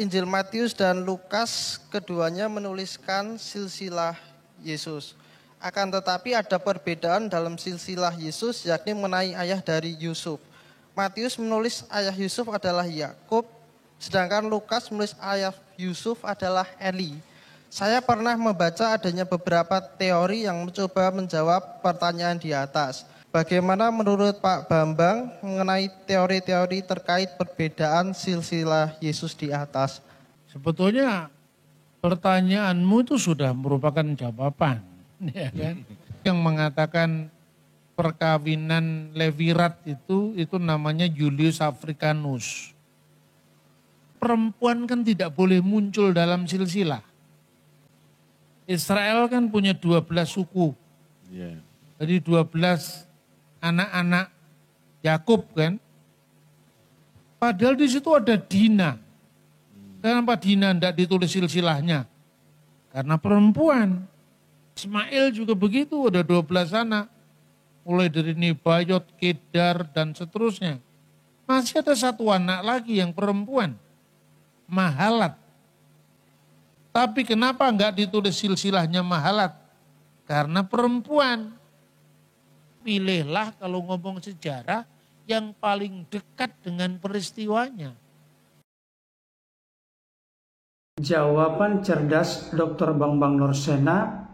Injil Matius dan Lukas keduanya menuliskan silsilah Yesus. Akan tetapi ada perbedaan dalam silsilah Yesus, yakni mengenai ayah dari Yusuf. Matius menulis ayah Yusuf adalah Yakub, sedangkan Lukas menulis ayah Yusuf adalah Eli. Saya pernah membaca adanya beberapa teori yang mencoba menjawab pertanyaan di atas. Bagaimana menurut Pak Bambang mengenai teori-teori terkait perbedaan silsilah Yesus di atas? Sebetulnya pertanyaanmu itu sudah merupakan jawaban, ya kan? Yang mengatakan perkawinan Levirat itu namanya Julius Africanus. Perempuan kan tidak boleh muncul dalam silsilah. Israel kan punya 12 suku. Jadi 12 anak-anak Yakub kan. Padahal di situ ada Dina. Kenapa Dina tidak ditulis silsilahnya? Karena perempuan. Ismail juga begitu, ada 12 anak. Mulai dari Nebayot, Kedar, dan seterusnya. Masih ada satu anak lagi yang perempuan. Mahalat. Tapi kenapa enggak ditulis silsilahnya Mahalat? Karena perempuan. Pilihlah kalau ngomong sejarah yang paling dekat dengan peristiwanya. Jawaban cerdas Dr. Bambang Nursena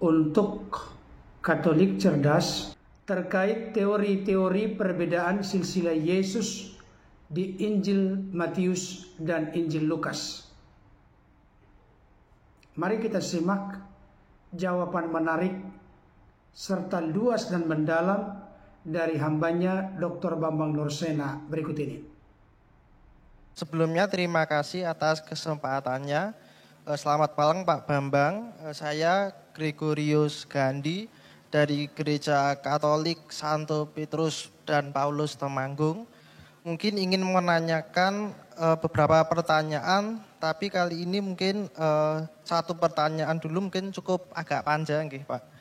untuk Katolik cerdas terkait teori-teori perbedaan silsilah Yesus di Injil Matius dan Injil Lukas. Mari kita simak jawaban menarik serta luas dan mendalam dari hambanya Dr. Bambang Nursena berikut ini. Sebelumnya terima kasih atas kesempatannya. Selamat malam Pak Bambang. Saya Gregorius Gandhi dari Gereja Katolik Santo Petrus dan Paulus Temanggung. Mungkin ingin menanyakan beberapa pertanyaan, tapi kali ini mungkin satu pertanyaan dulu mungkin cukup agak panjang nggih, Pak.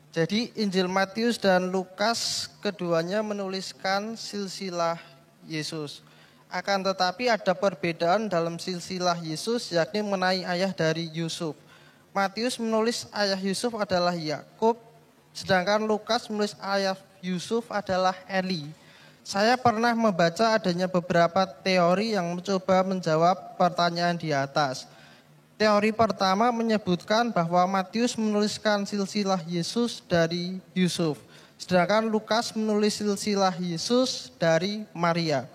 Jadi Injil Matius dan Lukas keduanya menuliskan silsilah Yesus. Akan tetapi ada perbedaan dalam silsilah Yesus, yakni mengenai ayah dari Yusuf. Matius menulis ayah Yusuf adalah Yakub, sedangkan Lukas menulis ayah Yusuf adalah Eli. Saya pernah membaca adanya beberapa teori yang mencoba menjawab pertanyaan di atas. Teori pertama menyebutkan bahwa Matius menuliskan silsilah Yesus dari Yusuf, sedangkan Lukas menulis silsilah Yesus dari Maria.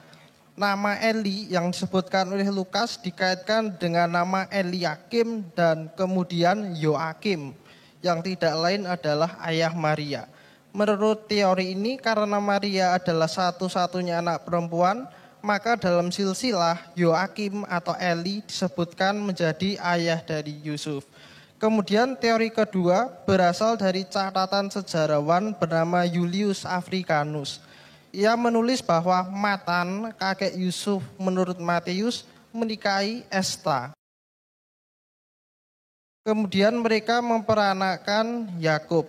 Nama Eli yang disebutkan oleh Lukas dikaitkan dengan nama Eliakim dan kemudian Yoakim, yang tidak lain adalah ayah Maria. Menurut teori ini, karena Maria adalah satu-satunya anak perempuan, maka dalam silsilah Yoakim atau Eli disebutkan menjadi ayah dari Yusuf. Kemudian teori kedua berasal dari catatan sejarawan bernama Julius Africanus. Ia menulis bahwa Matan, kakek Yusuf menurut Matius, menikahi Esta. Kemudian mereka memperanakkan Yakub.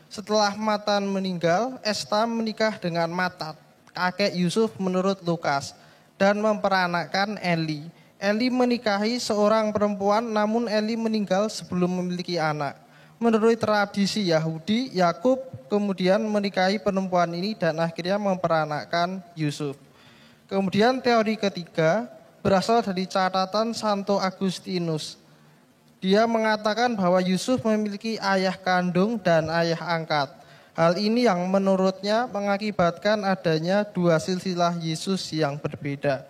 Setelah Matan meninggal, Esta menikah dengan Matat, kakek Yusuf menurut Lukas, dan memperanakkan Eli. Eli menikahi seorang perempuan, namun Eli meninggal sebelum memiliki anak. Menurut tradisi Yahudi, Yakub kemudian menikahi perempuan ini dan akhirnya memperanakkan Yusuf. Kemudian teori ketiga berasal dari catatan Santo Agustinus. Dia mengatakan bahwa Yusuf memiliki ayah kandung dan ayah angkat. Hal ini yang menurutnya mengakibatkan adanya dua silsilah Yesus yang berbeda.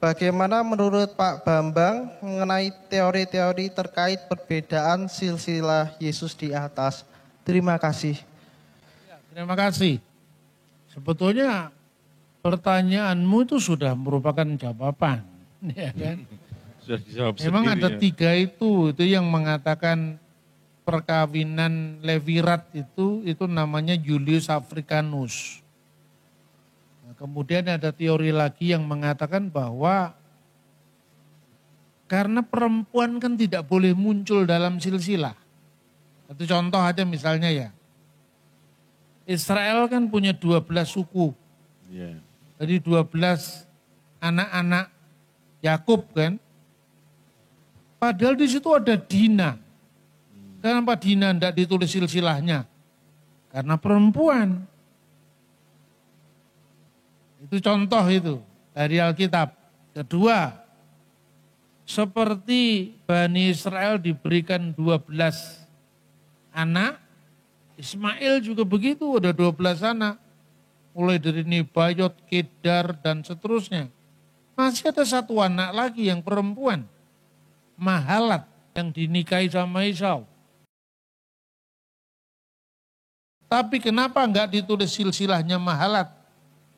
Bagaimana menurut Pak Bambang mengenai teori-teori terkait perbedaan silsilah Yesus di atas? Terima kasih. Terima kasih. Sebetulnya pertanyaanmu itu sudah merupakan jawaban, ya kan? Sudah dijawab Memang sendiri, ada ya. tiga itu yang mengatakan perkawinan Levirat itu namanya Julius Africanus. Nah, kemudian ada teori lagi yang mengatakan bahwa karena perempuan kan tidak boleh muncul dalam silsilah. Satu contoh aja misalnya ya. Israel kan punya 12 suku. Iya. Jadi 12 anak-anak Yakub kan. Padahal di situ ada Dina. Kenapa Dina tidak ditulis silsilahnya? Karena perempuan. Itu contoh itu dari Alkitab. Kedua, seperti Bani Israel diberikan 12 anak, Ismail juga begitu, ada 12 anak. Mulai dari Nebayot, Kedar, dan seterusnya. Masih ada satu anak lagi yang perempuan, Mahalat, yang dinikahi sama Esau. Tapi kenapa enggak ditulis silsilahnya Mahalat?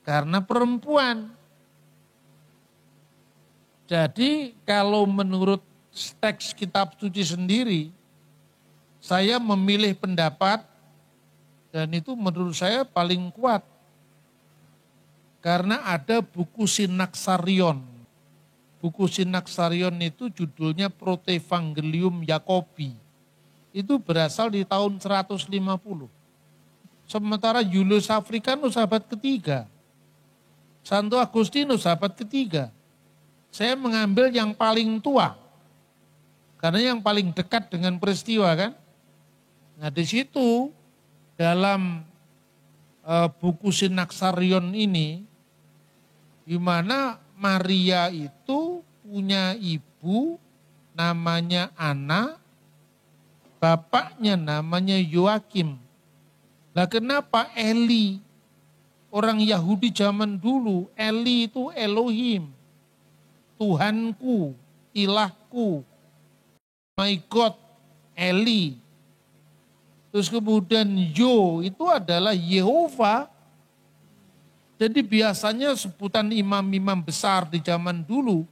Karena perempuan. Jadi kalau menurut teks kitab suci sendiri, saya memilih pendapat dan itu menurut saya paling kuat. Karena ada buku Sinaksarion. Buku Sinaksarion itu judulnya Protevangelium Yakobi. Itu berasal di tahun 150. Sementara Julius Africanus abad ketiga. Santo Agustinus abad ketiga. Saya mengambil yang paling tua. Karena yang paling dekat dengan peristiwa kan. Nah di situ dalam buku Sinaksarion ini, di mana Maria itu punya ibu namanya Ana, bapaknya namanya Yoakim. Lah kenapa Eli, orang Yahudi zaman dulu, Eli itu Elohim, Tuhanku, ilahku, my God, Eli. Terus kemudian Yo itu adalah Yehova. Jadi biasanya sebutan imam-imam besar di zaman dulu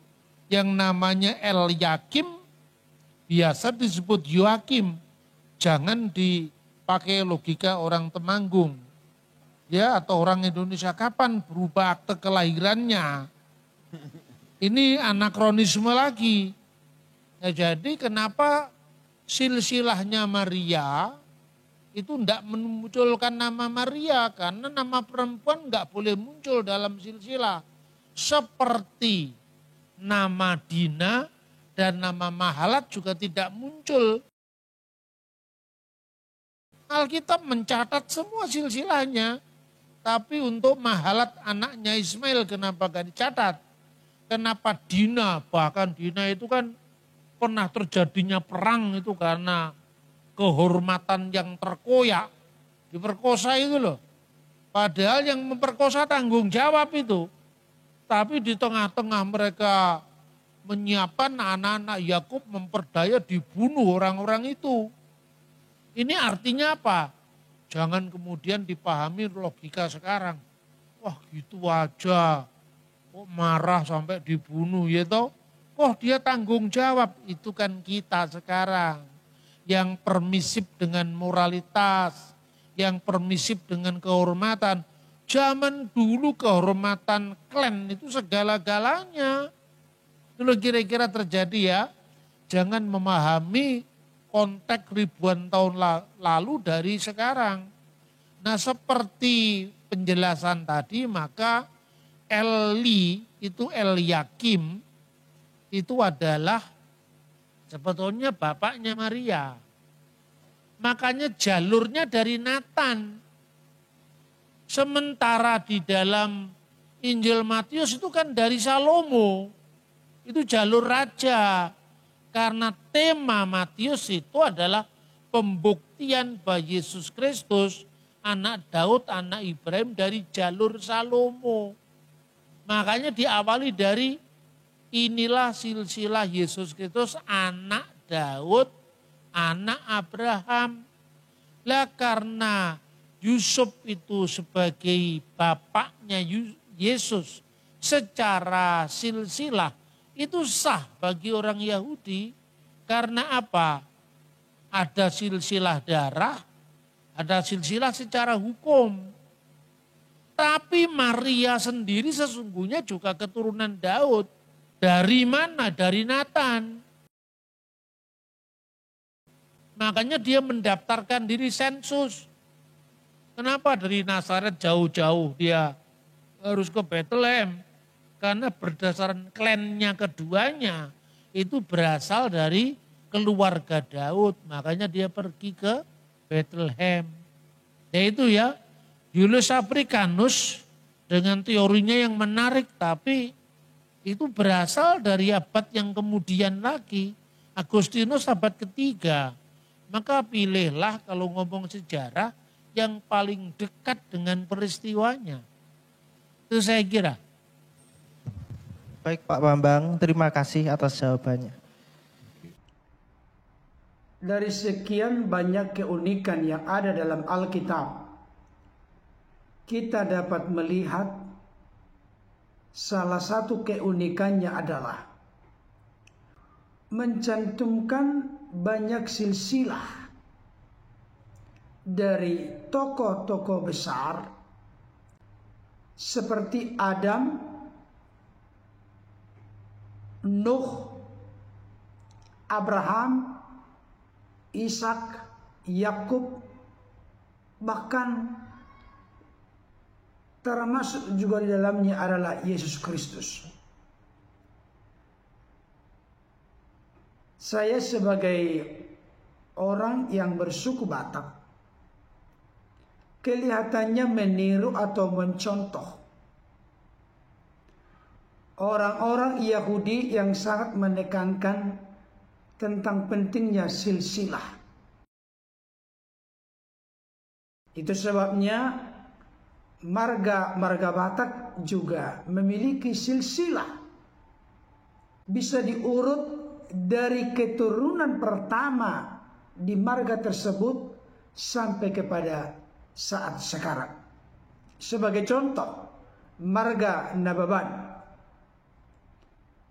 yang namanya El-Yakim biasa disebut Yoakim. Jangan dipakai logika orang Temanggung. Ya, atau orang Indonesia, kapan berubah akte kelahirannya? Ini anakronisme lagi. Ya, jadi kenapa silsilahnya Maria itu tidak memunculkan nama Maria, karena nama perempuan nggak boleh muncul dalam silsilah. Seperti nama Dina dan nama Mahalat juga tidak muncul. Alkitab mencatat semua silsilahnya, tapi untuk Mahalat anaknya Ismail kenapa gak dicatat? Kenapa Dina, bahkan Dina itu kan pernah terjadinya perang itu karena kehormatan yang terkoyak, diperkosa itu loh. Padahal yang memperkosa tanggung jawab itu. Tapi di tengah-tengah mereka menyiapkan anak-anak Yakub memperdaya dibunuh orang-orang itu. Ini artinya apa? Jangan kemudian dipahami logika sekarang. Wah gitu aja, kok marah sampai dibunuh ya toh? Oh dia tanggung jawab, itu kan kita sekarang. Yang permisif dengan moralitas, yang permisif dengan kehormatan. Zaman dulu kehormatan klan itu segala-galanya. Itu kira-kira terjadi ya. Jangan memahami konteks ribuan tahun lalu dari sekarang. Nah seperti penjelasan tadi, maka Eli itu El-Yakim itu adalah sebetulnya bapaknya Maria. Makanya jalurnya dari Nathan. Sementara di dalam Injil Matius itu kan dari Salomo. Itu jalur raja. Karena tema Matius itu adalah pembuktian bahwa Yesus Kristus, anak Daud, anak Ibrahim dari jalur Salomo. Makanya diawali dari inilah silsilah Yesus Kristus, anak Daud, anak Abraham. Lah karena Yusuf itu sebagai bapaknya Yesus secara silsilah itu sah bagi orang Yahudi. Karena apa? Ada silsilah darah, ada silsilah secara hukum. Tapi Maria sendiri sesungguhnya juga keturunan Daud. Dari mana? Dari Nathan. Makanya dia mendaftarkan diri sensus. Kenapa dari Nazaret jauh-jauh dia harus ke Bethlehem? Karena berdasarkan klannya keduanya itu berasal dari keluarga Daud. Makanya dia pergi ke Bethlehem. Yaitu ya, Julius Africanus dengan teorinya yang menarik, tapi itu berasal dari abad yang kemudian lagi. Agustinus abad ketiga. Maka pilihlah kalau ngomong sejarah yang paling dekat dengan peristiwanya. Itu saya kira. Baik Pak Bambang, terima kasih atas jawabannya. Dari sekian banyak keunikan yang ada dalam Alkitab, kita dapat melihat salah satu keunikannya adalah mencantumkan banyak silsilah dari tokoh-tokoh besar seperti Adam, Nuh, Abraham, Ishak, Yakub, bahkan termasuk juga di dalamnya adalah Yesus Kristus. Saya sebagai orang yang bersuku Batak, kelihatannya meniru atau mencontoh orang-orang Yahudi yang sangat menekankan tentang pentingnya silsilah. Itu sebabnya marga Batak juga memiliki silsilah. Bisa diurut dari keturunan pertama di marga tersebut sampai kepada saat sekarang. Sebagai contoh, marga Nababan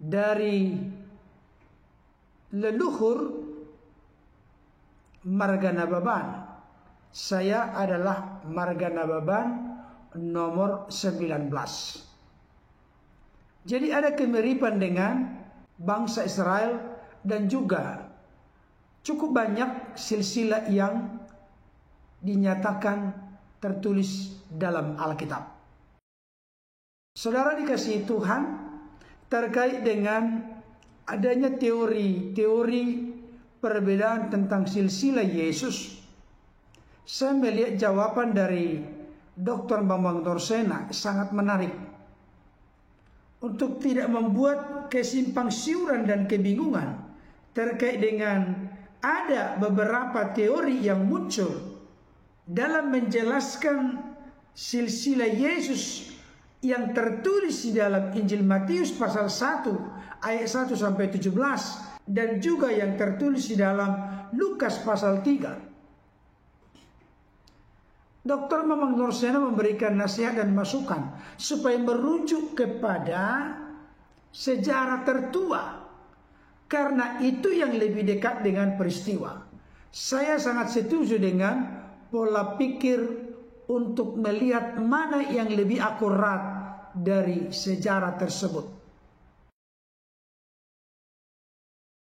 dari leluhur marga Nababan. Saya adalah marga Nababan nomor 19. Jadi ada kemiripan dengan bangsa Israel dan juga cukup banyak silsilah yang dinyatakan tertulis dalam Alkitab. Saudara dikasihi Tuhan, terkait dengan adanya teori perbedaan tentang silsilah Yesus, saya melihat jawaban dari Dr. Bambang Dorsena sangat menarik. Untuk tidak membuat kesimpang siuran dan kebingungan terkait dengan ada beberapa teori yang muncul dalam menjelaskan silsilah Yesus yang tertulis di dalam Injil Matius pasal 1 ayat 1 sampai 17 dan juga yang tertulis di dalam Lukas pasal 3. Dr. Bambang Dorsena memberikan nasihat dan masukan supaya merujuk kepada sejarah tertua, karena itu yang lebih dekat dengan peristiwa. Saya sangat setuju dengan pola pikir untuk melihat mana yang lebih akurat dari sejarah tersebut.